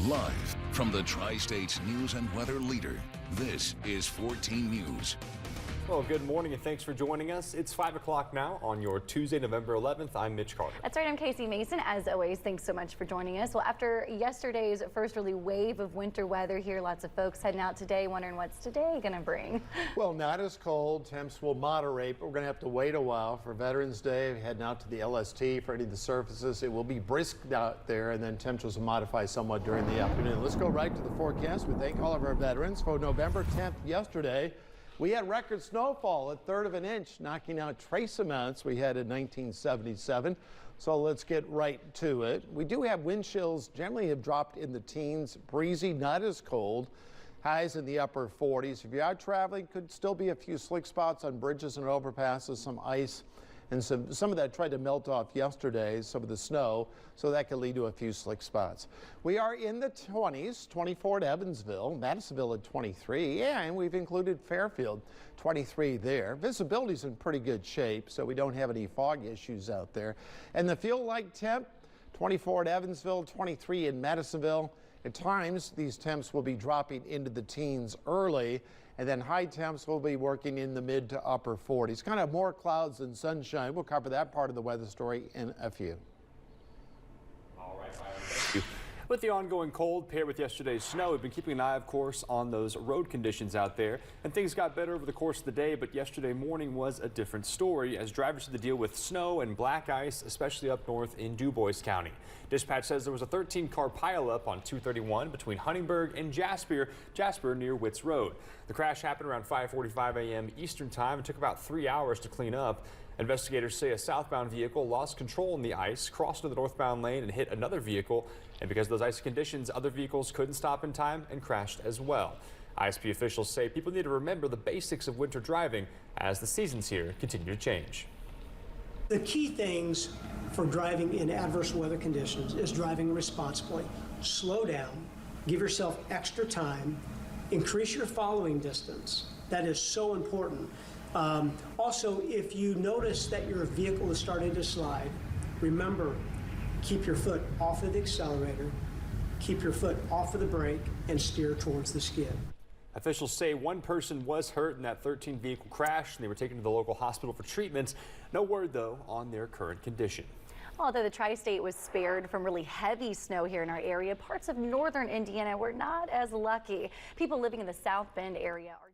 Live from the Tri-States News and Weather Leader, this is 14 News. Well, good morning and thanks for joining us. It's 5 o'clock now on your Tuesday, November 11th. I'm Mitch Carter. That's right, I'm Casey Mason. As always, thanks so much for joining us. Well, after yesterday's first really wave of winter weather here, lots of folks heading out today wondering what's today going to bring. Well, not as cold. Temps will moderate, but we're going to have to wait a while for Veterans Day. Heading out to the LST for any of the surfaces. It will be brisk out there, and then temperatures will modify somewhat during the afternoon. Let's go right to the forecast. We thank all of our veterans. For November 10th yesterday, we had record snowfall, a third of an inch, knocking out trace amounts we had in 1977. So let's get right to it. We do have wind chills, generally have dropped in the teens, breezy, not as cold. Highs in the upper 40s. If you're out traveling, could still be a few slick spots on bridges and overpasses, some ice. And some of that tried to melt off yesterday, some of the snow, so that could lead to a few slick spots. We are in the 20s, 24 at Evansville, Madisonville at 23, and we've included Fairfield, 23 there. Visibility's in pretty good shape, so we don't have any fog issues out there. And the feel-like temp, 24 at Evansville, 23 in Madisonville. At times, these temps will be dropping into the teens early, and then high temps will be working in the mid to upper 40s. Kind of more clouds than sunshine. We'll cover that part of the weather story in a few. All right, Byron, thank you. With the ongoing cold paired with yesterday's snow, we've been keeping an eye, of course, on those road conditions out there. And things got better over the course of the day, but yesterday morning was a different story as drivers had to deal with snow and black ice, especially up north in DuBois County. Dispatch says there was a 13-car pileup on 231 between Huntingburg and Jasper near Witts Road. The crash happened around 5:45 a.m. Eastern Time and took about 3 hours to clean up. Investigators say a southbound vehicle lost control in the ice, crossed into the northbound lane and hit another vehicle. And because of those icy conditions, other vehicles couldn't stop in time and crashed as well. ISP officials say people need to remember the basics of winter driving as the seasons here continue to change. The key things for driving in adverse weather conditions is driving responsibly. Slow down, give yourself extra time, increase your following distance. That is so important. Also, if you notice that your vehicle is starting to slide, remember, keep your foot off of the accelerator, keep your foot off of the brake, and steer towards the skid. Officials say one person was hurt in that 13-vehicle crash, and they were taken to the local hospital for treatment. No word, though, on their current condition. Although the tri-state was spared from really heavy snow here in our area, parts of northern Indiana were not as lucky. People living in the South Bend area are